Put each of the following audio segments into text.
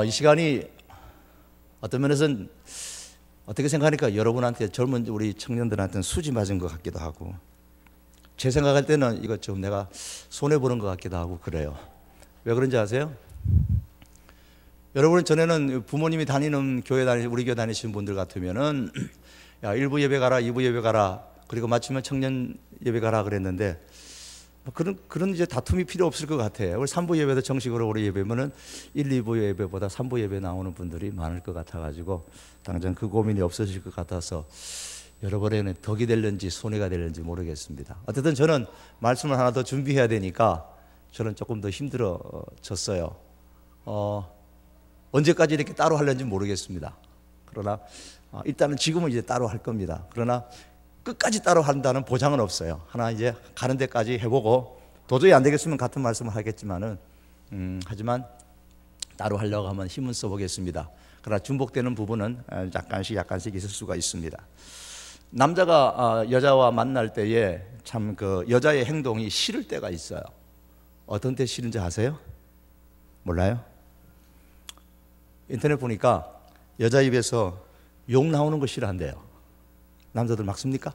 이 시간이 어떤 면에서는 어떻게 생각하니까 여러분한테 젊은 우리 청년들한테는 수지 맞은 것 같기도 하고, 제 생각할 때는 이거 좀 내가 손해보는 것 같기도 하고 그래요. 왜 그런지 아세요? 여러분은 전에는 부모님이 다니는 우리 교회 다니시는 분들 같으면은 야, 1부 예배 가라, 2부 예배 가라, 그리고 마치면 청년 예배 가라 그랬는데, 그런 이제 다툼이 필요 없을 것 같아요. 우리 3부 예배도 정식으로 우리 예배면은 1, 2부 예배보다 3부 예배 나오는 분들이 많을 것 같아가지고 당장 그 고민이 없어질 것 같아서 여러분에게는 덕이 될는지 손해가 될는지 모르겠습니다. 어쨌든 저는 말씀을 하나 더 준비해야 되니까 저는 조금 더 힘들어졌어요. 언제까지 이렇게 따로 하려는지 모르겠습니다. 그러나 일단은 지금은 이제 따로 할 겁니다. 그러나 끝까지 따로 한다는 보장은 없어요. 하나 이제 가는 데까지 해보고 도저히 안 되겠으면 같은 말씀을 하겠지만은 하지만 따로 하려고 하면 힘은 써보겠습니다. 그러나 중복되는 부분은 약간씩 있을 수가 있습니다. 남자가 여자와 만날 때에 참 그 여자의 행동이 싫을 때가 있어요. 어떤 때 싫은지 아세요? 몰라요? 인터넷 보니까 여자 입에서 욕 나오는 거 싫어한대요. 남자들 맞습니까?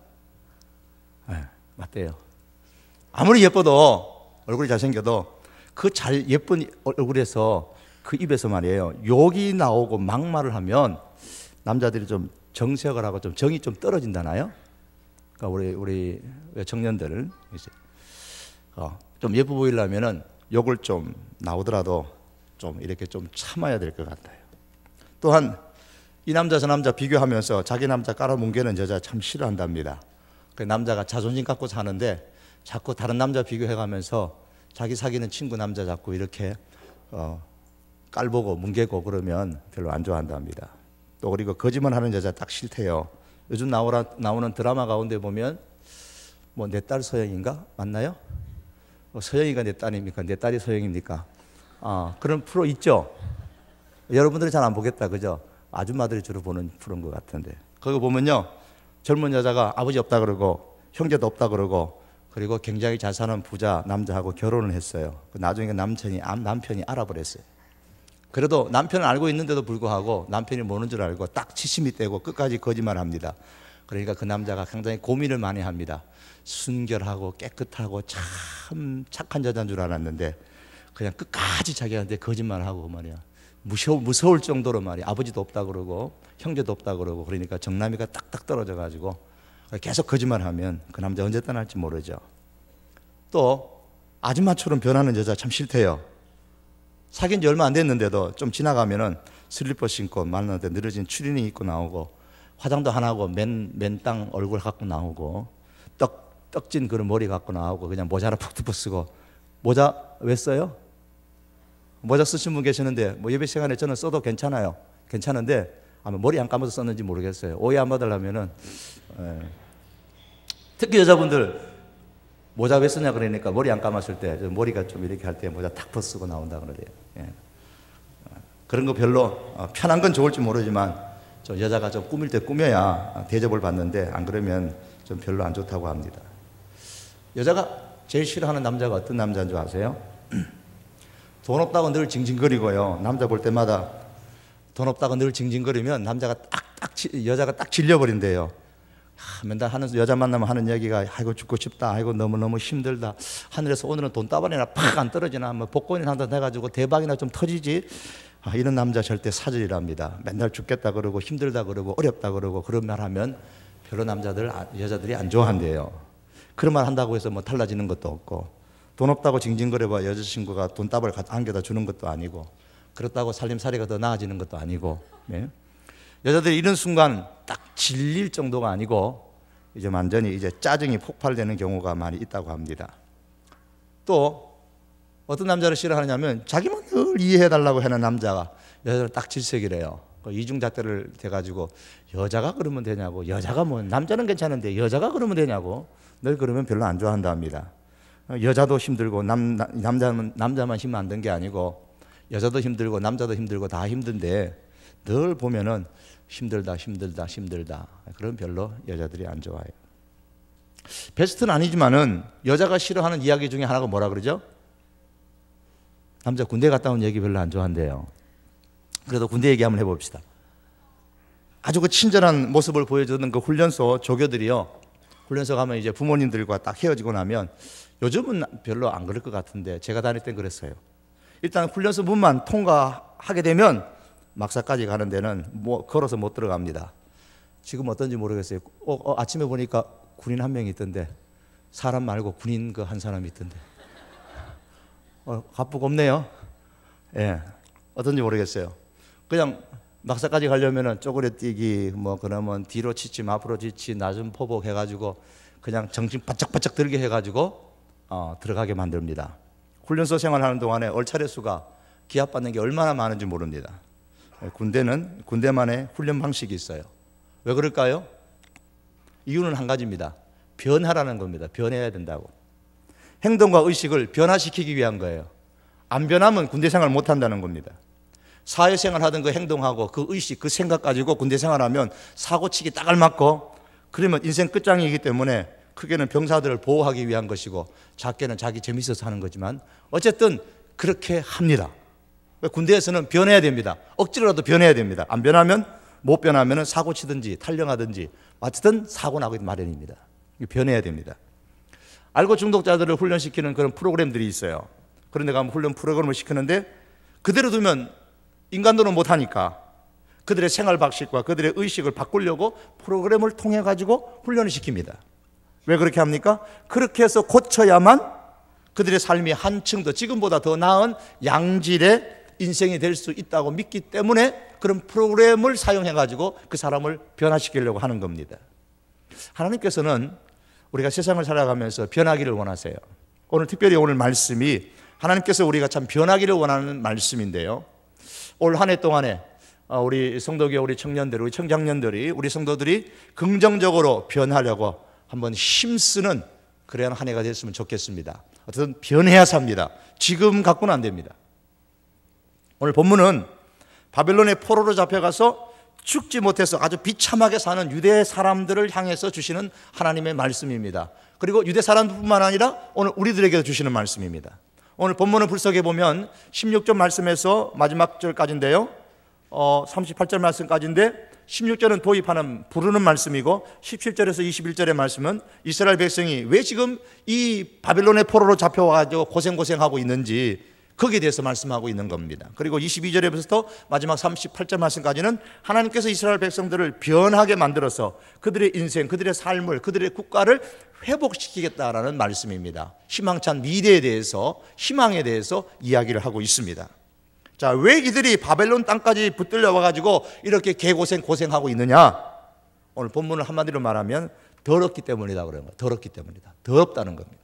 네, 맞대요. 아무리 예뻐도, 얼굴이 잘생겨도 그 예쁜 얼굴에서 그 입에서 말이에요, 욕이 나오고 막말을 하면 남자들이 좀 정색을 하고 좀 정이 좀 떨어진다나요? 그러니까 우리 청년들 이제 좀 예뻐 보이려면은 욕을 좀 나오더라도 좀 이렇게 좀 참아야 될 것 같아요. 또한 이 남자 저 남자 비교하면서 자기 남자 깔아뭉개는 여자 참 싫어한답니다. 그 남자가 자존심 갖고 사는데 자꾸 다른 남자 비교해가면서 자기 사귀는 친구 남자 자꾸 이렇게 깔보고 뭉개고 그러면 별로 안 좋아한답니다. 또 그리고 거짓말하는 여자 딱 싫대요. 요즘 나오는 드라마 가운데 보면 뭐 내 딸 서영인가 맞나요? 서영이가 내 딸입니까? 내 딸이 서영입니까? 그런 프로 있죠. 여러분들이 잘 안 보겠다, 그죠? 아줌마들이 주로 보는 프로인 것 같은데, 거기 보면요, 젊은 여자가 아버지 없다 그러고 형제도 없다 그러고 그리고 굉장히 잘 사는 부자 남자하고 결혼을 했어요. 나중에 남편이 알아버렸어요. 그래도 남편은 알고 있는데도 불구하고 남편이 모르는 줄 알고 딱 치심이 떼고 끝까지 거짓말합니다. 그러니까 그 남자가 굉장히 고민을 많이 합니다. 순결하고 깨끗하고 참 착한 여자인 줄 알았는데 그냥 끝까지 자기한테 거짓말하고 말이야. 무서울 정도로 말이야. 아버지도 없다 그러고 형제도 없다 그러고 그러니까 정남이가 딱딱 떨어져 가지고 계속 거짓말하면 그 남자 언제 떠날지 모르죠. 또 아줌마처럼 변하는 여자 참 싫대요. 사귄 지 얼마 안 됐는데도 좀 지나가면은 슬리퍼 신고 만나는데 늘어진 추리닝 입고 나오고 화장도 안 하고 맨땅 얼굴 갖고 나오고 떡진 그런 머리 갖고 나오고 그냥 모자 하나 푹 덮어 쓰고. 모자 왜 써요? 모자 쓰신 분 계시는데 뭐 예배 시간에 저는 써도 괜찮은데 아마 머리 안 감아서 썼는지 모르겠어요. 오해 안 받으려면은 특히 여자분들 모자 왜 쓰냐 그러니까 머리 안 감았을 때 머리가 좀 이렇게 할 때 모자 탁 벗쓰고 나온다 그러대요. 그런 거 별로 편한 건 좋을지 모르지만 저 여자가 좀 꾸밀 때 꾸며야 대접을 받는데 안 그러면 좀 별로 안 좋다고 합니다. 여자가 제일 싫어하는 남자가 어떤 남자인 줄 아세요? 돈 없다고 늘 징징거리고요. 남자 볼 때마다 돈 없다고 늘 징징거리면 여자가 딱 질려버린대요. 맨날 여자 만나면 하는 얘기가 아이고 죽고 싶다, 아이고 너무너무 힘들다, 하늘에서 오늘은 돈다발이나 팍 안 떨어지나, 뭐 복권이나 한다 해가지고 대박이나 좀 터지지. 이런 남자 절대 사절이랍니다. 맨날 죽겠다 그러고 힘들다 그러고 어렵다 그러고 그런 말 하면 별로 여자들이 안 좋아한대요. 그런 말 한다고 해서 뭐 달라지는 것도 없고, 돈 없다고 징징거려봐 여자친구가 돈다발 안겨다 주는 것도 아니고, 그렇다고 살림살이가 더 나아지는 것도 아니고. 여자들이 이런 순간 딱 질릴 정도가 아니고 이제 완전히 이제 짜증이 폭발되는 경우가 많이 있다고 합니다. 또 어떤 남자를 싫어하느냐면 자기만 늘 이해해달라고 하는 남자가 여자를 딱 질색이래요. 이중잣대를 대가지고 여자가 그러면 되냐고, 여자가 뭐 남자는 괜찮은데 여자가 그러면 되냐고 늘 그러면 별로 안 좋아한다 합니다. 여자도 힘들고 남자만 힘 안 든 게 아니고 여자도 힘들고 남자도 힘들고 다 힘든데 늘 보면은 힘들다 그럼 별로 여자들이 안 좋아해요. 베스트는 아니지만은 여자가 싫어하는 이야기 중에 하나가 뭐라 그러죠? 남자 군대 갔다 온 얘기 별로 안 좋아한대요. 그래도 군대 얘기 한번 해봅시다. 아주 그 친절한 모습을 보여주는 그 훈련소 조교들이요, 훈련소 가면 이제 부모님들과 딱 헤어지고 나면, 요즘은 별로 안 그럴 것 같은데 제가 다닐 땐 그랬어요. 일단 훈련소 문만 통과하게 되면 막사까지 가는 데는 걸어서 못 들어갑니다. 지금 어떤지 모르겠어요. 아침에 보니까 군인 한 명이 있던데, 사람 말고 군인 그 한 사람이 있던데, 가쁘고 없네요. 예, 어떤지 모르겠어요. 그냥 막사까지 가려면은 쪼그려뛰기, 그러면 뒤로 치침, 앞으로 치침, 낮은 포복 해가지고 그냥 정신 바짝바짝 들게 해가지고 들어가게 만듭니다. 훈련소 생활하는 동안에 얼차례 수가 기합받는 게 얼마나 많은지 모릅니다. 군대는 군대만의 훈련 방식이 있어요. 왜 그럴까요? 이유는 한 가지입니다. 변화라는 겁니다. 변해야 된다고. 행동과 의식을 변화시키기 위한 거예요. 안 변하면 군대 생활 못 한다는 겁니다. 사회생활 하던 그 행동하고 그 의식, 그 생각 가지고 군대 생활하면 사고치기 딱 알맞고, 그러면 인생 끝장이기 때문에 크게는 병사들을 보호하기 위한 것이고 작게는 자기 재밌어서 하는 거지만 어쨌든 그렇게 합니다. 군대에서는 변해야 됩니다. 억지로라도 변해야 됩니다. 안 변하면, 못 변하면 사고치든지 탈령하든지 어쨌든 사고 나기 마련입니다. 변해야 됩니다. 알코 중독자들을 훈련시키는 그런 프로그램들이 있어요. 그런데 가면 훈련 프로그램을 시키는데 그대로 두면 인간도는 못하니까 그들의 생활 방식과 그들의 의식을 바꾸려고 프로그램을 통해 가지고 훈련을 시킵니다. 왜 그렇게 합니까? 그렇게 해서 고쳐야만 그들의 삶이 한층 더, 지금보다 더 나은 양질의 인생이 될 수 있다고 믿기 때문에 그런 프로그램을 사용해 가지고 그 사람을 변화시키려고 하는 겁니다. 하나님께서는 우리가 세상을 살아가면서 변하기를 원하세요. 오늘 특별히 오늘 말씀이 하나님께서 우리가 참 변하기를 원하는 말씀인데요, 올 한 해 동안에 우리 성도교회, 우리 청년들, 우리 청장년들이, 우리 성도들이 긍정적으로 변하려고 한번 힘쓰는 그런 한 해가 됐으면 좋겠습니다. 어쨌든 변해야 삽니다. 지금 갖고는 안 됩니다. 오늘 본문은 바벨론의 포로로 잡혀가서 죽지 못해서 아주 비참하게 사는 유대 사람들을 향해서 주시는 하나님의 말씀입니다. 그리고 유대 사람뿐만 아니라 오늘 우리들에게도 주시는 말씀입니다. 오늘 본문을 분석해 보면 16절 말씀에서 마지막 절까지인데요, 38절 말씀까지인데 16절은 도입하는 부르는 말씀이고 17절에서 21절의 말씀은 이스라엘 백성이 왜 지금 이 바벨론의 포로로 잡혀와가지고 고생하고 있는지 거기에 대해서 말씀하고 있는 겁니다. 그리고 22절에부터 마지막 38절 말씀까지는 하나님께서 이스라엘 백성들을 변하게 만들어서 그들의 인생, 그들의 삶을, 그들의 국가를 회복시키겠다라는 말씀입니다. 희망찬 미래에 대해서, 희망에 대해서 이야기를 하고 있습니다. 자, 왜 이들이 바벨론 땅까지 붙들려 와가지고 이렇게 고생하고 있느냐? 오늘 본문을 한마디로 말하면 더럽기 때문이다 그러는 거예요. 더럽기 때문이다. 더럽다는 겁니다.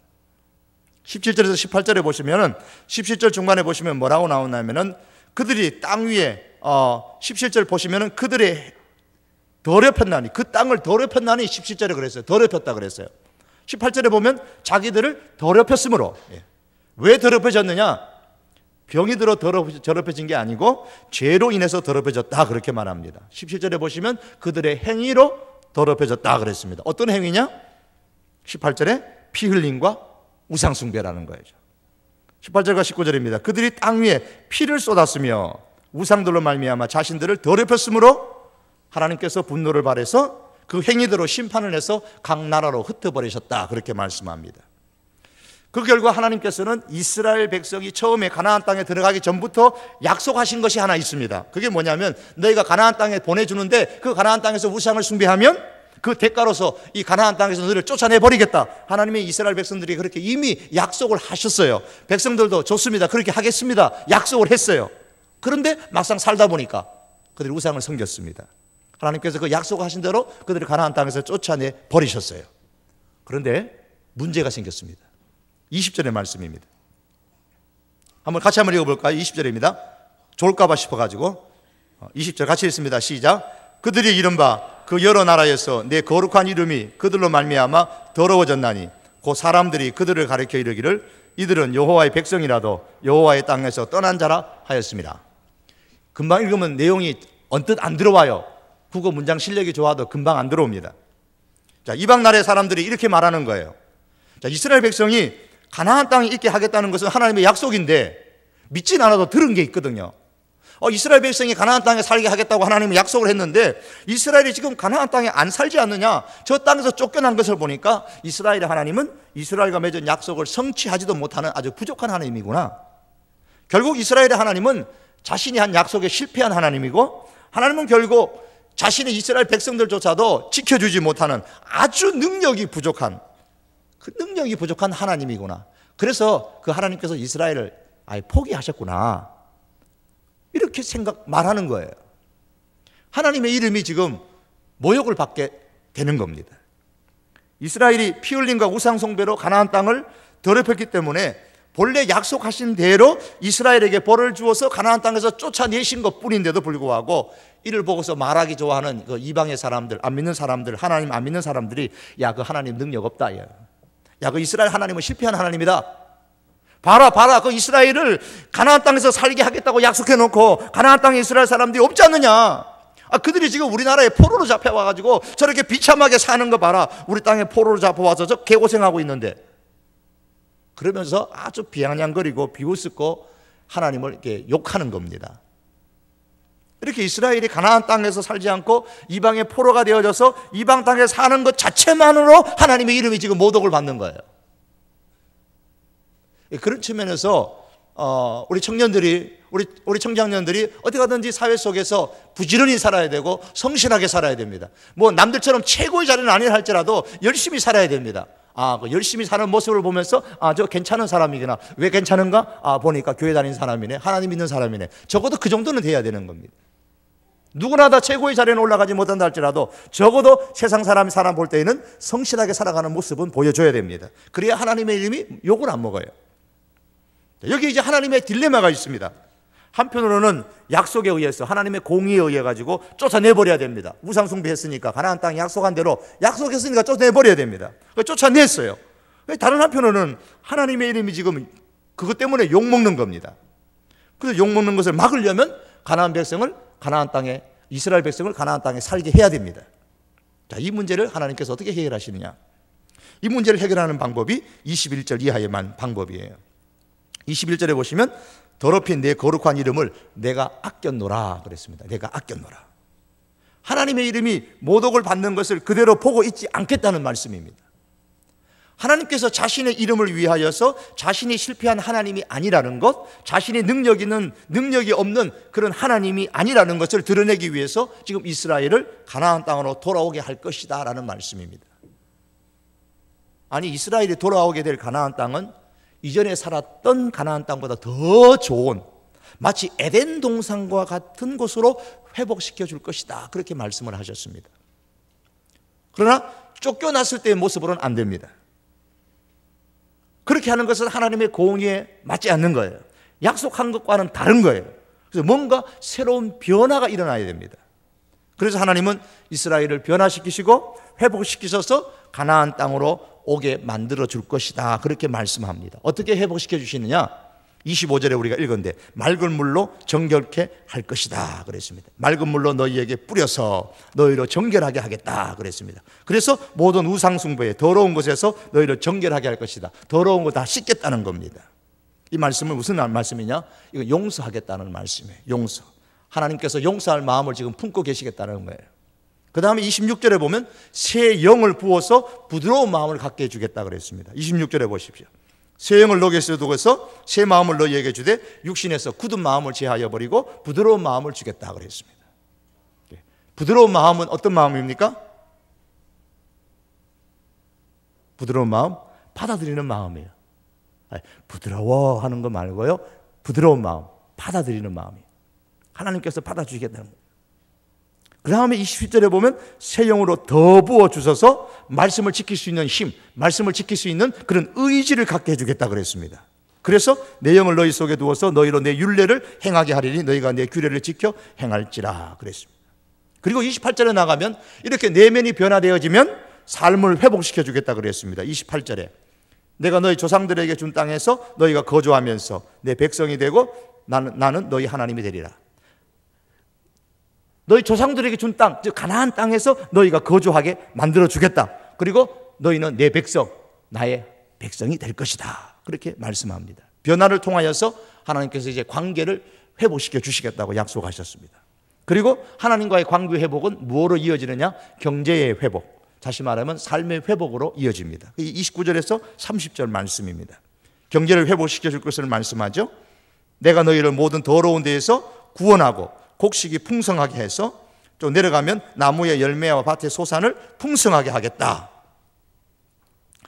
17절에서 18절에 보시면은 17절 중간에 보시면 뭐라고 나오냐면은 그들이 땅 위에 17절 보시면은 그들의 더럽혔나니, 그 땅을 더럽혔나니 17절에 그랬어요. 더럽혔다 그랬어요. 18절에 보면 자기들을 더럽혔으므로. 왜 더럽혀졌느냐? 병이 들어 더럽혀진 게 아니고 죄로 인해서 더럽혀졌다 그렇게 말합니다. 17절에 보시면 그들의 행위로 더럽혀졌다 그랬습니다. 어떤 행위냐? 18절에 피 흘림과 우상숭배라는 거예요. 18절과 19절입니다. 그들이 땅 위에 피를 쏟았으며 우상들로 말미암아 자신들을 더럽혔으므로 하나님께서 분노를 발해서 그 행위대로 심판을 해서 각 나라로 흩어버리셨다 그렇게 말씀합니다. 그 결과 하나님께서는 이스라엘 백성이 처음에 가나안 땅에 들어가기 전부터 약속하신 것이 하나 있습니다. 그게 뭐냐면 너희가 가나안 땅에 보내주는데 그 가나안 땅에서 우상을 숭배하면 그 대가로서 이 가나안 땅에서 너희를 쫓아내버리겠다. 하나님의 이스라엘 백성들이 그렇게 이미 약속을 하셨어요. 백성들도 좋습니다, 그렇게 하겠습니다, 약속을 했어요. 그런데 막상 살다 보니까 그들이 우상을 섬겼습니다. 하나님께서 그 약속하신 대로 그들을 가나안 땅에서 쫓아내버리셨어요. 그런데 문제가 생겼습니다. 20절의 말씀입니다. 같이 한번 읽어볼까요? 20절입니다. 좋을까봐 싶어가지고 20절 같이 읽습니다. 시작. 그들이 이른바 그 여러 나라에서 내 거룩한 이름이 그들로 말미암아 더러워졌나니 그 사람들이 그들을 가리켜 이르기를 이들은 여호와의 백성이라도 여호와의 땅에서 떠난 자라 하였습니다. 금방 읽으면 내용이 언뜻 안 들어와요. 국어 문장 실력이 좋아도 금방 안 들어옵니다. 자, 이방 나라의 사람들이 이렇게 말하는 거예요. 자, 이스라엘 백성이 가나안 땅에 있게 하겠다는 것은 하나님의 약속인데 믿진 않아도 들은 게 있거든요. 이스라엘 백성이 가나안 땅에 살게 하겠다고 하나님은 약속을 했는데 이스라엘이 지금 가나안 땅에 안 살지 않느냐? 저 땅에서 쫓겨난 것을 보니까 이스라엘의 하나님은 이스라엘과 맺은 약속을 성취하지도 못하는 아주 부족한 하나님이구나. 결국 이스라엘의 하나님은 자신이 한 약속에 실패한 하나님이고, 하나님은 결국 자신의 이스라엘 백성들조차도 지켜주지 못하는 아주 능력이 부족한 하나님이구나. 그래서 그 하나님께서 이스라엘을 아예 포기하셨구나, 이렇게 말하는 거예요. 하나님의 이름이 지금 모욕을 받게 되는 겁니다. 이스라엘이 피 흘림과 우상 숭배로 가나안 땅을 더럽혔기 때문에 본래 약속하신 대로 이스라엘에게 벌을 주어서 가나안 땅에서 쫓아내신 것뿐인데도 불구하고 이를 보고서 말하기 좋아하는 그 이방의 사람들, 안 믿는 사람들, 하나님 안 믿는 사람들이 야, 그 하나님 능력 없다. 야, 그 이스라엘 하나님은 실패한 하나님이다. 봐라, 그 이스라엘을 가나안 땅에서 살게 하겠다고 약속해놓고 가나안 땅에 이스라엘 사람들이 없지 않느냐. 그들이 지금 우리나라에 포로로 잡혀와가지고 저렇게 비참하게 사는 거 봐라. 우리 땅에 포로로 잡혀와서 저 개고생하고 있는데. 그러면서 아주 비아냥거리고 비웃고 하나님을 이렇게 욕하는 겁니다. 이렇게 이스라엘이 가나안 땅에서 살지 않고 이방의 포로가 되어져서 이방 땅에 사는 것 자체만으로 하나님의 이름이 지금 모독을 받는 거예요. 그런 측면에서 우리 청년들이, 우리 청장년들이 어떻게 하든지 사회 속에서 부지런히 살아야 되고 성실하게 살아야 됩니다. 뭐 남들처럼 최고의 자리는 아니라 할지라도 열심히 살아야 됩니다. 그 열심히 사는 모습을 보면서 저 괜찮은 사람이구나. 왜 괜찮은가? 보니까 교회 다니는 사람이네, 하나님 믿는 사람이네. 적어도 그 정도는 돼야 되는 겁니다. 누구나 다 최고의 자리에 올라가지 못한다 할지라도 적어도 세상 사람 볼 때에는 성실하게 살아가는 모습은 보여줘야 됩니다. 그래야 하나님의 이름이 욕을 안 먹어요. 여기 이제 하나님의 딜레마가 있습니다. 한편으로는 약속에 의해서, 하나님의 공의에 의해 가지고 쫓아내버려야 됩니다. 우상 숭배했으니까, 가나안 땅에 약속한 대로 약속했으니까 쫓아내버려야 됩니다. 쫓아냈어요. 다른 한편으로는 하나님의 이름이 지금 그것 때문에 욕먹는 겁니다. 그래서 욕먹는 것을 막으려면 이스라엘 백성을 가나안 땅에 살게 해야 됩니다. 자, 이 문제를 하나님께서 어떻게 해결하시느냐? 이 문제를 해결하는 방법이 21절 이하의만 방법이에요. 21절에 보시면 더럽힌 내 거룩한 이름을 내가 아꼈노라 그랬습니다. 내가 아꼈노라. 하나님의 이름이 모독을 받는 것을 그대로 보고 있지 않겠다는 말씀입니다. 하나님께서 자신의 이름을 위하여서 자신이 실패한 하나님이 아니라는 것, 자신이 능력이 없는 그런 하나님이 아니라는 것을 드러내기 위해서 지금 이스라엘을 가나안 땅으로 돌아오게 할 것이다 라는 말씀입니다. 아니, 이스라엘이 돌아오게 될 가나안 땅은 이전에 살았던 가나안 땅보다 더 좋은, 마치 에덴 동산과 같은 곳으로 회복시켜 줄 것이다, 그렇게 말씀을 하셨습니다. 그러나 쫓겨났을 때의 모습으로는 안 됩니다. 그렇게 하는 것은 하나님의 공의에 맞지 않는 거예요. 약속한 것과는 다른 거예요. 그래서 뭔가 새로운 변화가 일어나야 됩니다. 그래서 하나님은 이스라엘을 변화시키시고 회복시키셔서 가나안 땅으로 오게 만들어 줄 것이다, 그렇게 말씀합니다. 어떻게 회복시켜 주시느냐? 25절에 우리가 읽었는데 맑은 물로 정결케 할 것이다 그랬습니다. 맑은 물로 너희에게 뿌려서 너희로 정결하게 하겠다 그랬습니다. 그래서 모든 우상 숭배에 더러운 것에서 너희를 정결하게 할 것이다. 더러운 거 다 씻겠다는 겁니다. 이 말씀은 무슨 말씀이냐? 이거 용서하겠다는 말씀이에요. 용서. 하나님께서 용서할 마음을 지금 품고 계시겠다는 거예요. 그 다음에 26절에 보면 새 영을 부어서 부드러운 마음을 갖게 해주겠다 그랬습니다. 26절에 보십시오. 새 영을 너에게 두고서 새 마음을 너희에게 주되 육신에서 굳은 마음을 제하여 버리고 부드러운 마음을 주겠다 그랬습니다. 부드러운 마음은 어떤 마음입니까? 부드러운 마음, 받아들이는 마음이에요. 부드러워 하는 거 말고요, 부드러운 마음, 받아들이는 마음이에요. 하나님께서 받아주시겠다는 거예요. 그 다음에 27절에 보면 새 영으로 더 부어주셔서 말씀을 지킬 수 있는 힘, 말씀을 지킬 수 있는 그런 의지를 갖게 해주겠다 그랬습니다. 그래서 내 영을 너희 속에 두어서 너희로 내 율례를 행하게 하리니 너희가 내 규례를 지켜 행할지라 그랬습니다. 그리고 28절에 나가면 이렇게 내면이 변화되어지면 삶을 회복시켜 주겠다 그랬습니다. 28절에 내가 너희 조상들에게 준 땅에서 너희가 거주하면서 내 백성이 되고 나는 너희 하나님이 되리라. 너희 조상들에게 준 땅, 즉 가나안 땅에서 너희가 거주하게 만들어 주겠다. 그리고 너희는 내 백성, 나의 백성이 될 것이다. 그렇게 말씀합니다. 변화를 통하여서 하나님께서 이제 관계를 회복시켜 주시겠다고 약속하셨습니다. 그리고 하나님과의 관계 회복은 무엇으로 이어지느냐? 경제의 회복, 다시 말하면 삶의 회복으로 이어집니다. 29절에서 30절 말씀입니다. 경제를 회복시켜 줄 것을 말씀하죠. 내가 너희를 모든 더러운 데에서 구원하고 곡식이 풍성하게 해서 또 내려가면 나무의 열매와 밭의 소산을 풍성하게 하겠다.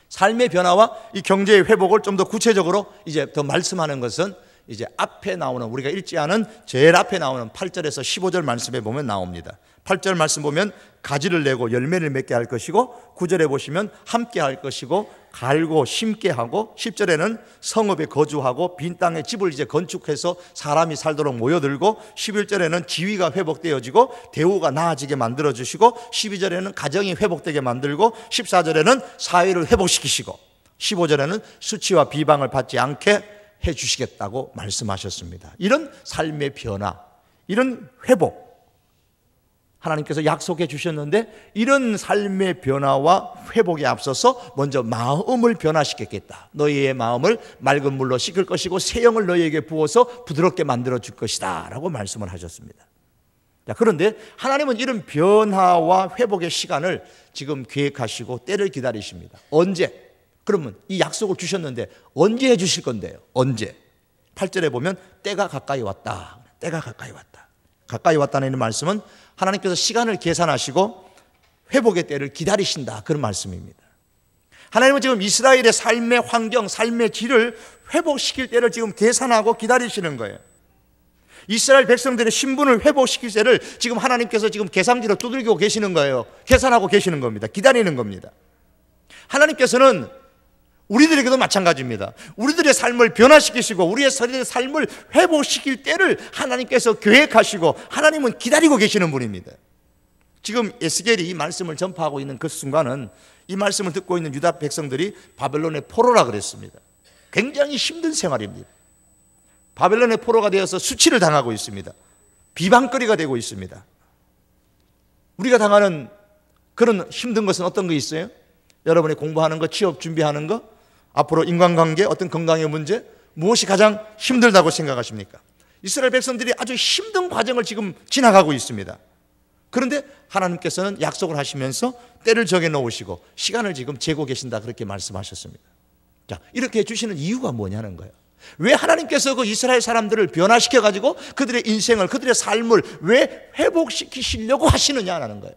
삶의 변화와 이 경제의 회복을 좀 더 구체적으로 이제 더 말씀하는 것은 이제 앞에 나오는, 우리가 읽지 않은 제일 앞에 나오는 8절에서 15절 말씀에 보면 나옵니다. 8절 말씀 보면 가지를 내고 열매를 맺게 할 것이고, 9절에 보시면 함께 할 것이고, 갈고 심게 하고, 10절에는 성읍에 거주하고 빈 땅에 집을 이제 건축해서 사람이 살도록 모여들고, 11절에는 지위가 회복되어지고 대우가 나아지게 만들어 주시고, 12절에는 가정이 회복되게 만들고, 14절에는 사회를 회복시키시고, 15절에는 수치와 비방을 받지 않게 해 주시겠다고 말씀하셨습니다. 이런 삶의 변화, 이런 회복 하나님께서 약속해 주셨는데, 이런 삶의 변화와 회복에 앞서서 먼저 마음을 변화시켰겠다. 너희의 마음을 맑은 물로 씻을 것이고 새 영을 너희에게 부어서 부드럽게 만들어 줄 것이다 라고 말씀을 하셨습니다. 자, 그런데 하나님은 이런 변화와 회복의 시간을 지금 계획하시고 때를 기다리십니다. 언제? 그러면 이 약속을 주셨는데 언제 해 주실 건데요? 언제? 8절에 보면 때가 가까이 왔다. 때가 가까이 왔다. 가까이 왔다는 말씀은 하나님께서 시간을 계산하시고 회복의 때를 기다리신다, 그런 말씀입니다. 하나님은 지금 이스라엘의 삶의 환경, 삶의 질을 회복시킬 때를 지금 계산하고 기다리시는 거예요. 이스라엘 백성들의 신분을 회복시킬 때를 지금 하나님께서 지금 계산기로 두들기고 계시는 거예요. 계산하고 계시는 겁니다. 기다리는 겁니다. 하나님께서는 우리들에게도 마찬가지입니다. 우리들의 삶을 변화시키시고 우리의 삶을 회복시킬 때를 하나님께서 계획하시고 하나님은 기다리고 계시는 분입니다. 지금 에스겔이 이 말씀을 전파하고 있는 그 순간은 이 말씀을 듣고 있는 유다 백성들이 바벨론의 포로라 그랬습니다. 굉장히 힘든 생활입니다. 바벨론의 포로가 되어서 수치를 당하고 있습니다. 비방거리가 되고 있습니다. 우리가 당하는 그런 힘든 것은 어떤 거 있어요? 여러분이 공부하는 거, 취업 준비하는 거, 앞으로 인간관계, 어떤 건강의 문제, 무엇이 가장 힘들다고 생각하십니까? 이스라엘 백성들이 아주 힘든 과정을 지금 지나가고 있습니다. 그런데 하나님께서는 약속을 하시면서 때를 정해 놓으시고 시간을 지금 재고 계신다, 그렇게 말씀하셨습니다. 자, 이렇게 해주시는 이유가 뭐냐는 거예요. 왜 하나님께서 그 이스라엘 사람들을 변화시켜가지고 그들의 인생을, 그들의 삶을 왜 회복시키시려고 하시느냐라는 거예요.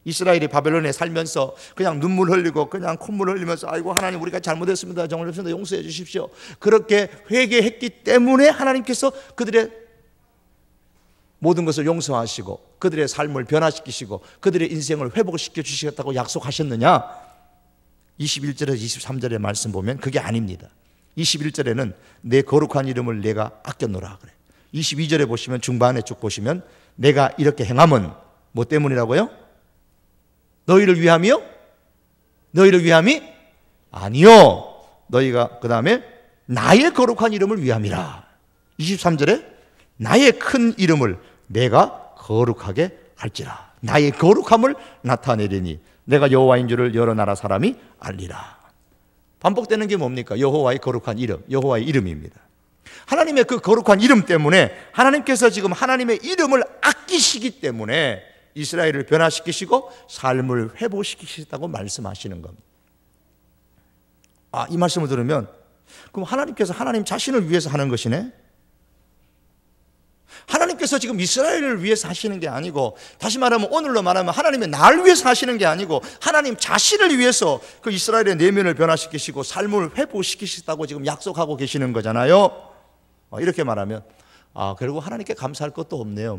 이스라엘이 바벨론에 살면서 그냥 눈물 흘리고 그냥 콧물 흘리면서 아이고 하나님 우리가 잘못했습니다, 정말했습니다, 용서해 주십시오, 그렇게 회개했기 때문에 하나님께서 그들의 모든 것을 용서하시고 그들의 삶을 변화시키시고 그들의 인생을 회복시켜 주시겠다고 약속하셨느냐? 21절에서 23절의 말씀 보면 그게 아닙니다. 21절에는 내 거룩한 이름을 내가 아꼈노라 그래. 22절에 보시면 중반에 쭉 보시면 내가 이렇게 행함은 뭐 때문이라고요? 너희를 위함이요? 너희를 위함이 아니요, 너희가 그 다음에 나의 거룩한 이름을 위함이라. 23절에 나의 큰 이름을 내가 거룩하게 할지라. 나의 거룩함을 나타내리니 내가 여호와인 줄을 여러 나라 사람이 알리라. 반복되는 게 뭡니까? 여호와의 거룩한 이름, 여호와의 이름입니다. 하나님의 그 거룩한 이름 때문에 하나님께서 지금 하나님의 이름을 아끼시기 때문에 이스라엘을 변화시키시고 삶을 회복시키시다고 말씀하시는 겁니다. 이 말씀을 들으면 그럼 하나님께서 하나님 자신을 위해서 하는 것이네? 하나님께서 지금 이스라엘을 위해서 하시는 게 아니고, 다시 말하면 오늘로 말하면 하나님의 나를 위해서 하시는 게 아니고 하나님 자신을 위해서 그 이스라엘의 내면을 변화시키시고 삶을 회복시키시다고 지금 약속하고 계시는 거잖아요. 이렇게 말하면 결국 하나님께 감사할 것도 없네요.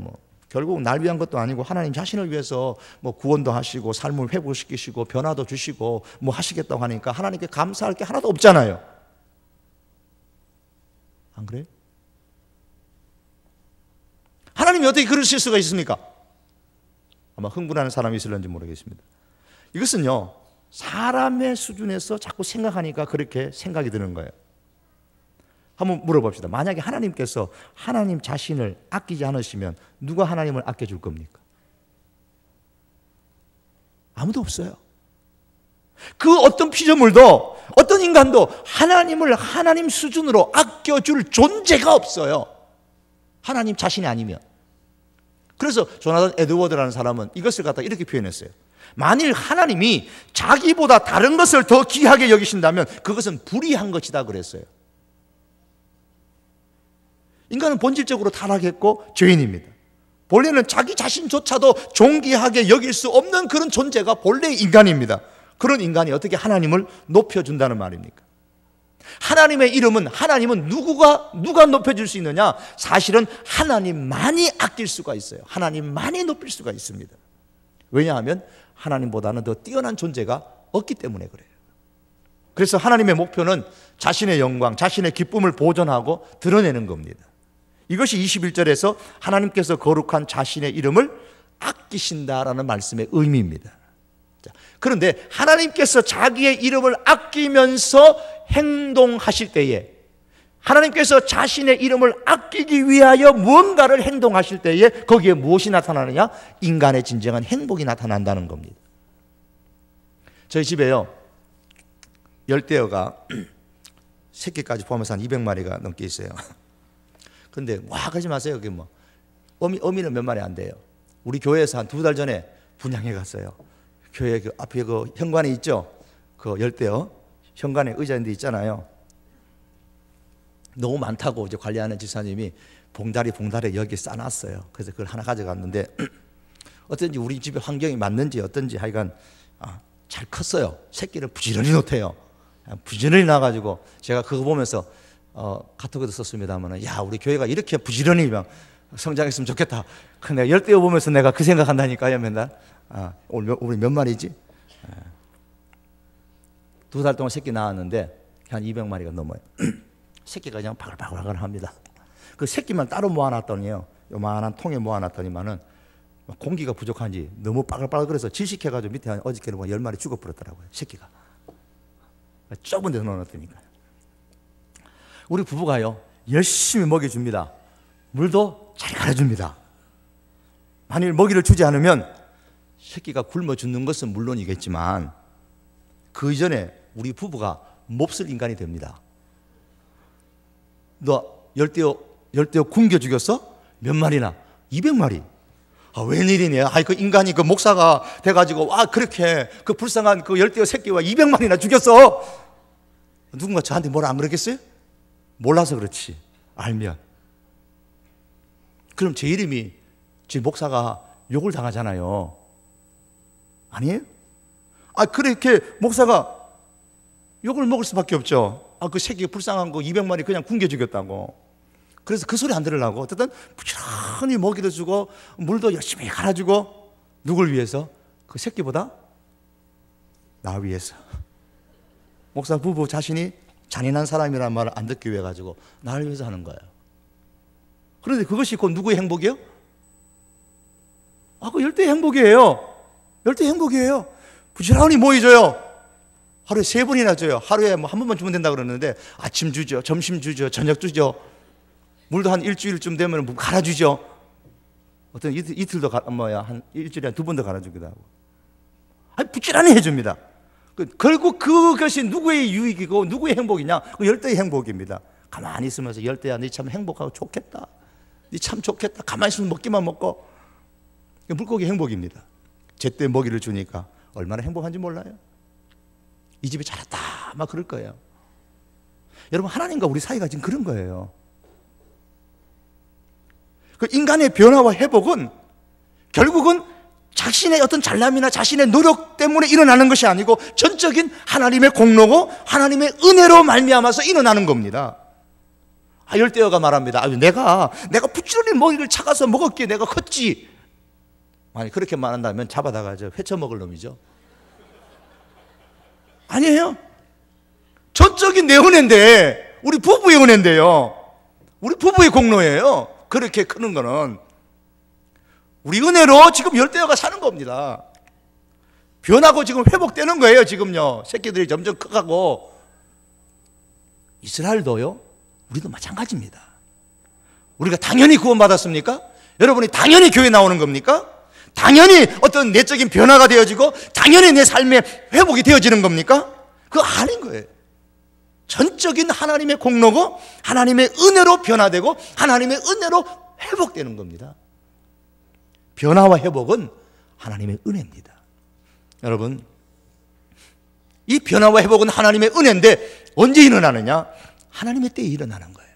결국 날 위한 것도 아니고 하나님 자신을 위해서 구원도 하시고 삶을 회복시키시고 변화도 주시고 하시겠다고 하니까 하나님께 감사할 게 하나도 없잖아요. 안 그래요? 하나님이 어떻게 그러실 수가 있습니까? 아마 흥분하는 사람이 있을는지 모르겠습니다. 이것은요, 사람의 수준에서 자꾸 생각하니까 그렇게 생각이 드는 거예요. 한번 물어봅시다. 만약에 하나님께서 하나님 자신을 아끼지 않으시면 누가 하나님을 아껴줄 겁니까? 아무도 없어요. 그 어떤 피조물도 어떤 인간도 하나님을 하나님 수준으로 아껴줄 존재가 없어요. 하나님 자신이 아니면. 그래서 조나단 에드워드라는 사람은 이것을 갖다 이렇게 표현했어요. 만일 하나님이 자기보다 다른 것을 더 귀하게 여기신다면 그것은 불의한 것이다 그랬어요. 인간은 본질적으로 타락했고 죄인입니다. 본래는 자기 자신조차도 존귀하게 여길 수 없는 그런 존재가 본래 인간입니다. 그런 인간이 어떻게 하나님을 높여준다는 말입니까? 하나님의 이름은, 하나님은 누가 높여줄 수 있느냐? 사실은 하나님만이 아낄 수가 있어요. 하나님만이 높일 수가 있습니다. 왜냐하면 하나님보다는 더 뛰어난 존재가 없기 때문에 그래요. 그래서 하나님의 목표는 자신의 영광, 자신의 기쁨을 보존하고 드러내는 겁니다. 이것이 21절에서 하나님께서 거룩한 자신의 이름을 아끼신다라는 말씀의 의미입니다. 그런데 하나님께서 자기의 이름을 아끼면서 행동하실 때에, 하나님께서 자신의 이름을 아끼기 위하여 무언가를 행동하실 때에 거기에 무엇이 나타나느냐? 인간의 진정한 행복이 나타난다는 겁니다. 저희 집에요, 열대어가 새끼까지 포함해서 한 200마리가 넘게 있어요. 근데 와 하지 마세요. 그게 뭐 어미는 몇 마리 안 돼요. 우리 교회에서 한 2달 전에 분양해 갔어요. 교회 그 앞에 그 현관에 있죠. 그 열대어 현관에 의자인데 있잖아요. 너무 많다고 이제 관리하는 집사님이 봉다리에 여기 싸놨어요. 그래서 그걸 하나 가져갔는데 어떤지 우리 집의 환경이 맞는지 어떤지 하여간 잘 컸어요. 새끼를 부지런히 놓대요. 부지런히 나가지고 제가 그거 보면서 카톡에도 썼습니다만, 야 우리 교회가 이렇게 부지런히 성장했으면 좋겠다. 근데 열대어 보면서 내가 그 생각한다니까요. 맨날 우리 몇 마리지? 2달 동안 새끼 낳았는데 한 200마리가 넘어요. 새끼가 그냥 바글바글 합니다. 그 새끼만 따로 모아놨더니요, 요만한 통에 모아놨더니만은 공기가 부족한지 너무 바글바글해서 질식해가지고 밑에 어저께는 10마리 죽어버렸더라고요. 새끼가 좁은 데서 넣어놨더니까요. 우리 부부가요 열심히 먹여줍니다. 물도 잘 갈아줍니다. 만일 먹이를 주지 않으면 새끼가 굶어 죽는 것은 물론이겠지만 그 이전에 우리 부부가 몹쓸 인간이 됩니다. 너 열대어 굶겨 죽였어? 몇 마리나? 200마리. 웬일이냐? 그 인간이 그 목사가 돼가지고 그렇게 그 불쌍한 그 열대어 새끼와 200마리나 죽였어. 누군가 저한테 뭐라 안 그러겠어요? 몰라서 그렇지. 알면. 그럼 제 이름이 제 목사가 욕을 당하잖아요. 아니에요? 그렇게 목사가 욕을 먹을 수밖에 없죠. 그 새끼 불쌍한 거 200마리 그냥 굶겨 죽였다고. 그래서 그 소리 안 들으려고 어쨌든 부지런히 먹이도 주고 물도 열심히 갈아주고. 누굴 위해서? 그 새끼보다 나 위해서. 목사 부부 자신이 잔인한 사람이라는 말을 안 듣기 위해 가지고 나를 위해서 하는 거예요. 그런데 그것이 곧 누구의 행복이에요? 그 열대의 행복이에요. 열대의 행복이에요. 부지런히 모이줘요. 하루에 3번이나 줘요. 하루에 한 번만 주면 된다 그러는데 아침 주죠, 점심 주죠, 저녁 주죠. 물도 한 일주일쯤 되면 갈아주죠. 어떤 이틀도 한 일주일에 한 2번 더 갈아주기도 하고. 부지런히 해줍니다. 결국 그것이 누구의 유익이고 누구의 행복이냐? 그 열대의 행복입니다. 가만히 있으면서 열대야, 네 참 행복하고 좋겠다. 네 참 좋겠다. 가만히 있으면 먹기만 먹고. 물고기 행복입니다. 제때 먹이를 주니까 얼마나 행복한지 몰라요. 이 집이 잘했다 막 그럴 거예요. 여러분, 하나님과 우리 사이가 지금 그런 거예요. 그 인간의 변화와 회복은 결국은 자신의 어떤 잘남이나 자신의 노력 때문에 일어나는 것이 아니고 전적인 하나님의 공로고 하나님의 은혜로 말미암아서 일어나는 겁니다. 열대어가 말합니다. 내가 부지런히 먹이를 찾아서 먹었기에 내가 컸지. 만약 그렇게 말한다면 잡아다가 회쳐 먹을 놈이죠. 아니에요. 전적인 내 은혜인데, 우리 부부의 은혜인데요. 우리 부부의 공로예요. 그렇게 크는 거는 우리 은혜로 지금 열대어가 사는 겁니다. 변하고 지금 회복되는 거예요. 지금요, 새끼들이 점점 커가고. 이스라엘도요, 우리도 마찬가지입니다. 우리가 당연히 구원받았습니까? 여러분이 당연히 교회 나오는 겁니까? 당연히 어떤 내적인 변화가 되어지고 당연히 내 삶의 회복이 되어지는 겁니까? 그거 아닌 거예요. 전적인 하나님의 공로고 하나님의 은혜로 변화되고 하나님의 은혜로 회복되는 겁니다. 변화와 회복은 하나님의 은혜입니다. 여러분, 이 변화와 회복은 하나님의 은혜인데 언제 일어나느냐? 하나님의 때에 일어나는 거예요.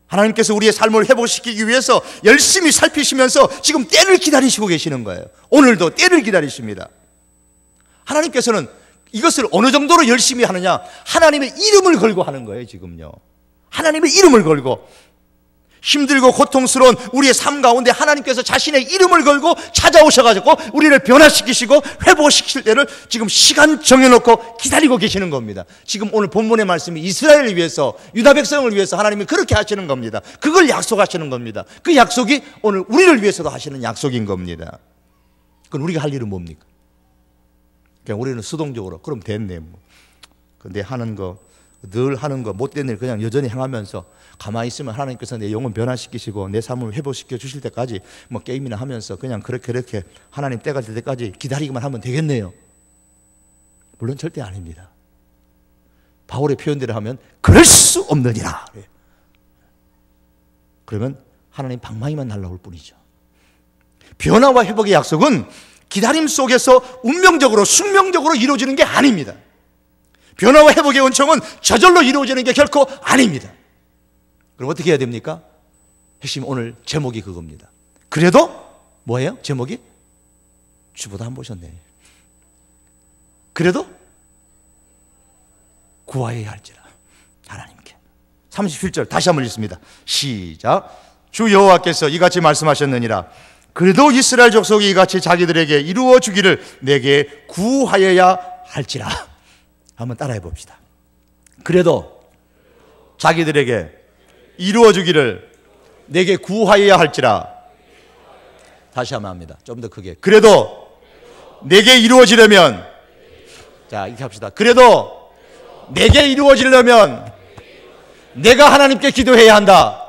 하나님께서 우리의 삶을 회복시키기 위해서 열심히 살피시면서 지금 때를 기다리시고 계시는 거예요. 오늘도 때를 기다리십니다. 하나님께서는 이것을 어느 정도로 열심히 하느냐? 하나님의 이름을 걸고 하는 거예요, 지금요. 하나님의 이름을 걸고. 힘들고 고통스러운 우리의 삶 가운데 하나님께서 자신의 이름을 걸고 찾아오셔가지고 우리를 변화시키시고 회복시킬 때를 지금 시간 정해놓고 기다리고 계시는 겁니다. 지금 오늘 본문의 말씀이 이스라엘을 위해서, 유다 백성을 위해서 하나님이 그렇게 하시는 겁니다. 그걸 약속하시는 겁니다. 그 약속이 오늘 우리를 위해서도 하시는 약속인 겁니다. 그럼 우리가 할 일은 뭡니까? 그냥 우리는 수동적으로 그럼 됐네 뭐. 근데 하는 거, 늘 하는 거, 못된 일 그냥 여전히 행하면서 가만히 있으면 하나님께서 내 영혼 변화시키시고 내 삶을 회복시켜 주실 때까지 뭐 게임이나 하면서 그냥 그렇게 하나님 때가 될 때까지 기다리기만 하면 되겠네요. 물론 절대 아닙니다. 바울의 표현대로 하면 그럴 수 없느니라. 그러면 하나님 방망이만 날라올 뿐이죠. 변화와 회복의 약속은 기다림 속에서 운명적으로 숙명적으로 이루어지는 게 아닙니다. 변화와 회복의 은총은 저절로 이루어지는 게 결코 아닙니다. 그럼 어떻게 해야 됩니까? 핵심 오늘 제목이 그겁니다. 그래도 뭐예요? 제목이? 주보다 안 보셨네. 그래도 구하여야 할지라 하나님께. 37절 다시 한번 읽습니다. 시작. 주 여호와께서 이같이 말씀하셨느니라. 그래도 이스라엘 족속이 이같이 자기들에게 이루어 주기를 내게 구하여야 할지라. 한번 따라해 봅시다. 그래도 자기들에게 이루어 주기를 내게 구하여야 할지라. 다시 한번 합니다. 좀 더 크게. 그래도 내게 이루어지려면, 자 이렇게 합시다. 그래도 내게 이루어지려면 내가 하나님께 기도해야 한다.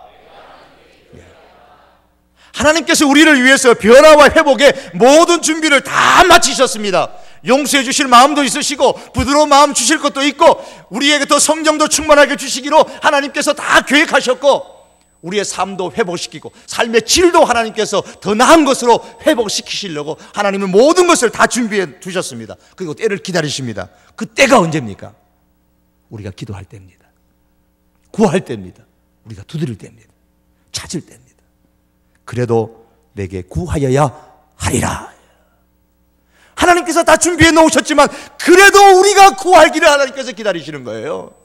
하나님께서 우리를 위해서 변화와 회복의 모든 준비를 다 마치셨습니다. 용서해 주실 마음도 있으시고 부드러운 마음 주실 것도 있고 우리에게 더 성령도 충만하게 주시기로 하나님께서 다 계획하셨고 우리의 삶도 회복시키고 삶의 질도 하나님께서 더 나은 것으로 회복시키시려고 하나님은 모든 것을 다 준비해 두셨습니다. 그리고 때를 기다리십니다. 그 때가 언제입니까? 우리가 기도할 때입니다. 구할 때입니다. 우리가 두드릴 때입니다. 찾을 때입니다. 그래도 내게 구하여야 하리라. 하나님께서 다 준비해 놓으셨지만 그래도 우리가 구할 길을 하나님께서 기다리시는 거예요.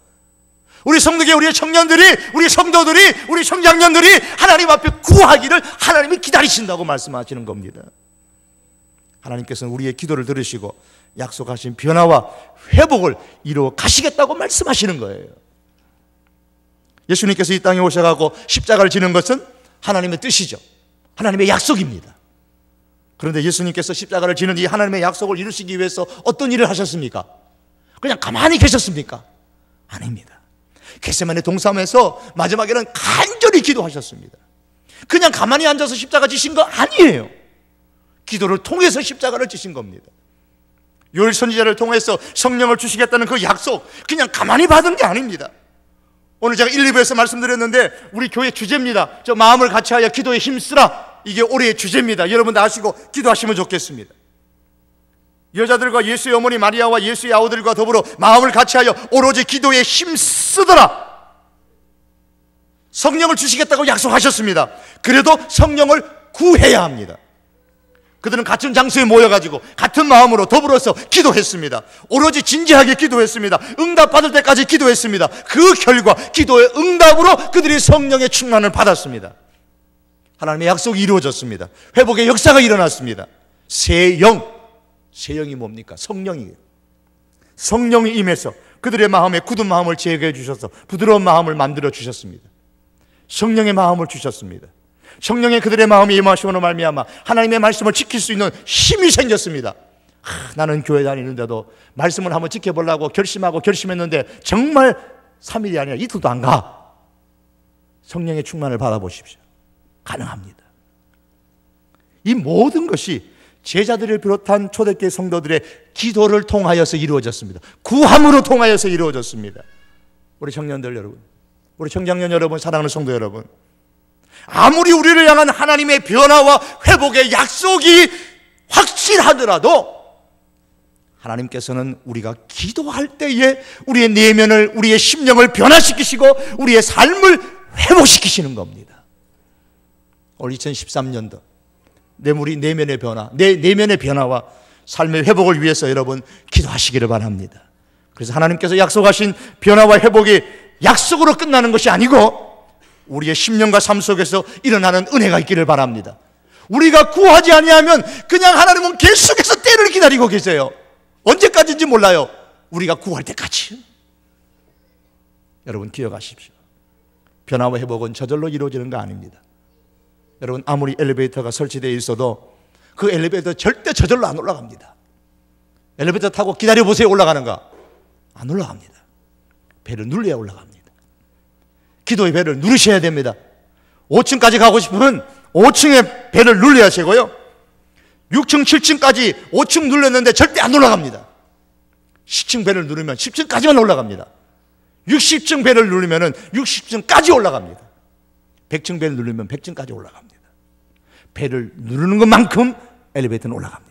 우리 성도계, 우리 청년들이, 우리 성도들이, 우리 청장년들이 하나님 앞에 구하기를 하나님이 기다리신다고 말씀하시는 겁니다. 하나님께서는 우리의 기도를 들으시고 약속하신 변화와 회복을 이루어 가시겠다고 말씀하시는 거예요. 예수님께서 이 땅에 오셔가고 십자가를 지는 것은 하나님의 뜻이죠. 하나님의 약속입니다. 그런데 예수님께서 십자가를 지는 이 하나님의 약속을 이루시기 위해서 어떤 일을 하셨습니까? 그냥 가만히 계셨습니까? 아닙니다. 겟세마네 동산에서 마지막에는 간절히 기도하셨습니다. 그냥 가만히 앉아서 십자가 지신 거 아니에요. 기도를 통해서 십자가를 지신 겁니다. 요엘 선지자를 통해서 성령을 주시겠다는 그 약속, 그냥 가만히 받은 게 아닙니다. 오늘 제가 1, 2부에서 말씀드렸는데 우리 교회 주제입니다. 저 마음을 같이하여 기도에 힘쓰라. 이게 올해의 주제입니다. 여러분도 아시고 기도하시면 좋겠습니다. 여자들과 예수의 어머니 마리아와 예수의 아우들과 더불어 마음을 같이하여 오로지 기도에 힘쓰더라. 성령을 주시겠다고 약속하셨습니다. 그래도 성령을 구해야 합니다. 그들은 같은 장소에 모여가지고 같은 마음으로 더불어서 기도했습니다. 오로지 진지하게 기도했습니다. 응답받을 때까지 기도했습니다. 그 결과 기도의 응답으로 그들이 성령의 충만을 받았습니다. 하나님의 약속이 이루어졌습니다. 회복의 역사가 일어났습니다. 새 영이 뭡니까? 성령이에요. 성령이 임해서 그들의 마음에 굳은 마음을 제거해 주셔서 부드러운 마음을 만들어 주셨습니다. 성령의 마음을 주셨습니다. 성령의 그들의 마음이 임하심으로 말미암아 하나님의 말씀을 지킬 수 있는 힘이 생겼습니다. 나는 교회 다니는데도 말씀을 한번 지켜보려고 결심했는데 정말 3일이 아니라 이틀도 안 가. 성령의 충만을 받아보십시오. 가능합니다. 이 모든 것이 제자들을 비롯한 초대교회 성도들의 기도를 통하여서 이루어졌습니다. 구함으로 통하여서 이루어졌습니다. 우리 청년들 여러분, 우리 청장년 여러분, 사랑하는 성도 여러분, 아무리 우리를 향한 하나님의 변화와 회복의 약속이 확실하더라도 하나님께서는 우리가 기도할 때에 우리의 내면을, 우리의 심령을 변화시키시고 우리의 삶을 회복시키시는 겁니다. 올 2013년도 우리 내면의 변화, 내 내면의 변화와 삶의 회복을 위해서 여러분 기도하시기를 바랍니다. 그래서 하나님께서 약속하신 변화와 회복이 약속으로 끝나는 것이 아니고 우리의 심령과 삶 속에서 일어나는 은혜가 있기를 바랍니다. 우리가 구하지 아니하면 그냥 하나님은 계속해서 때를 기다리고 계세요. 언제까지인지 몰라요. 우리가 구할 때까지. 여러분 기억하십시오. 변화와 회복은 저절로 이루어지는 거 아닙니다. 여러분 아무리 엘리베이터가 설치되어 있어도 그 엘리베이터 절대 저절로 안 올라갑니다. 엘리베이터 타고 기다려보세요. 올라가는가? 안 올라갑니다. 배를 눌러야 올라갑니다. 기도의 배를 누르셔야 됩니다. 5층까지 가고 싶으면 5층의 배를 눌러야 되고요, 6층, 7층까지 5층 눌렀는데 절대 안 올라갑니다. 10층 배를 누르면 10층까지만 올라갑니다. 60층 배를 누르면 60층까지 올라갑니다. 100층 배를 누르면 100층까지 올라갑니다. 배를 누르는 것만큼 엘리베이터는 올라갑니다.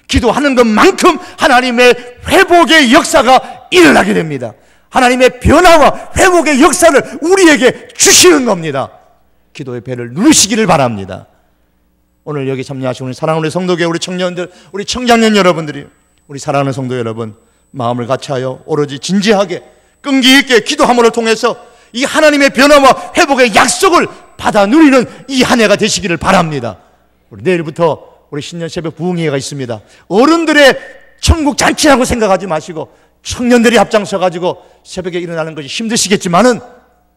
기도하는 것만큼 하나님의 회복의 역사가 일어나게 됩니다. 하나님의 변화와 회복의 역사를 우리에게 주시는 겁니다. 기도의 배를 누르시기를 바랍니다. 오늘 여기 참여하신 우리 사랑하는 성도교회 우리 청년들, 우리 청장년 여러분들이, 우리 사랑하는 성도 여러분, 마음을 같이하여 오로지 진지하게 끈기 있게 기도함으로 통해서 이 하나님의 변화와 회복의 약속을 받아 누리는 이 한 해가 되시기를 바랍니다. 우리 내일부터 우리 신년 새벽 부흥회가 있습니다. 어른들의 천국 잔치라고 생각하지 마시고 청년들이 앞장서 가지고 새벽에 일어나는 것이 힘드시겠지만은,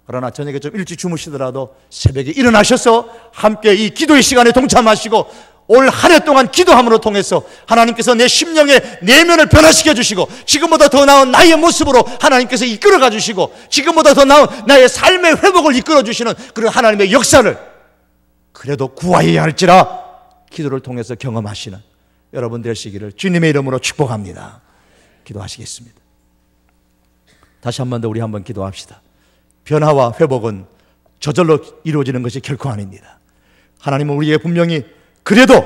그러나 저녁에 좀 일찍 주무시더라도 새벽에 일어나셔서 함께 이 기도의 시간에 동참하시고 올 한 해 동안 기도함으로 통해서 하나님께서 내 심령의 내면을 변화시켜 주시고 지금보다 더 나은 나의 모습으로 하나님께서 이끌어가 주시고 지금보다 더 나은 나의 삶의 회복을 이끌어 주시는 그런 하나님의 역사를 그래도 구하여야 할지라 기도를 통해서 경험하시는 여러분 되시기를 주님의 이름으로 축복합니다. 기도하시겠습니다. 다시 한 번 더 우리 한번 기도합시다. 변화와 회복은 저절로 이루어지는 것이 결코 아닙니다. 하나님은 우리에게 분명히 그래도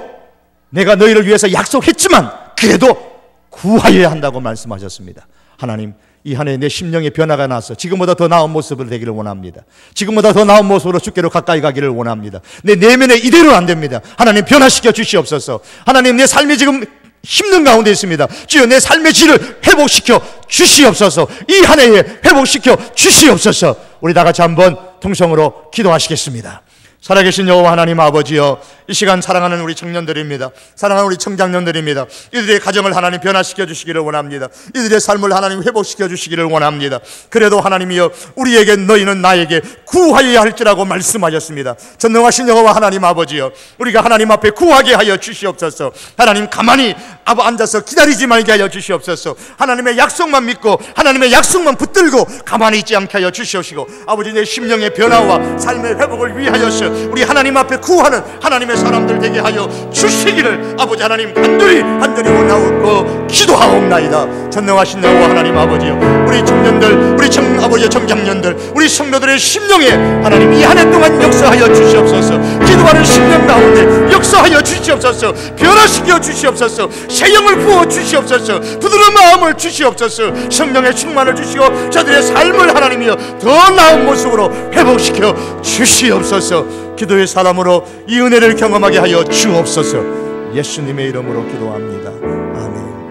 내가 너희를 위해서 약속했지만 그래도 구하여야 한다고 말씀하셨습니다. 하나님, 이 한 해 내 심령의 변화가 나서 지금보다 더 나은 모습으로 되기를 원합니다. 지금보다 더 나은 모습으로 주께로 가까이 가기를 원합니다. 내 내면에 이대로 안 됩니다. 하나님 변화시켜 주시옵소서. 하나님, 내 삶이 지금 힘든 가운데 있습니다. 주여, 내 삶의 질을 회복시켜 주시옵소서. 이 한 해에 회복시켜 주시옵소서. 우리 다 같이 한번 통성으로 기도하시겠습니다. 살아계신 여호와 하나님 아버지여, 이 시간 사랑하는 우리 청년들입니다. 사랑하는 우리 청장년들입니다. 이들의 가정을 하나님 변화시켜 주시기를 원합니다. 이들의 삶을 하나님 회복시켜 주시기를 원합니다. 그래도 하나님이여, 우리에게 너희는 나에게 구하여야 할지라고 말씀하셨습니다. 전능하신 여호와 하나님 아버지여, 우리가 하나님 앞에 구하게 하여 주시옵소서. 하나님, 가만히 앉아서 기다리지 말게 하여 주시옵소서. 하나님의 약속만 믿고 하나님의 약속만 붙들고 가만히 있지 않게 하여 주시옵시고, 아버지, 내 심령의 변화와 삶의 회복을 위하여서 우리 하나님 앞에 구하는 하나님의 사람들 되게 하여 주시기를 아버지 하나님 간절히 원하옵고 기도하옵나이다. 전능하신 여호와 하나님 아버지여, 우리 청년들, 우리 아버지의 청장년들, 우리 성도들의 심령에 하나님 이 한 해 동안 역사하여 주시옵소서. 기도하는 심령 가운데 역사하여 주시옵소서. 변화시켜 주시옵소서. 새 영을 부어 주시옵소서. 부드러운 마음을 주시옵소서. 성령의 충만을 주시고 저들의 삶을 하나님이여 더 나은 모습으로 회복시켜 주시옵소서. 기도의 사람으로 이 은혜를 경험하게 하여 주옵소서. 예수님의 이름으로 기도합니다. 아멘.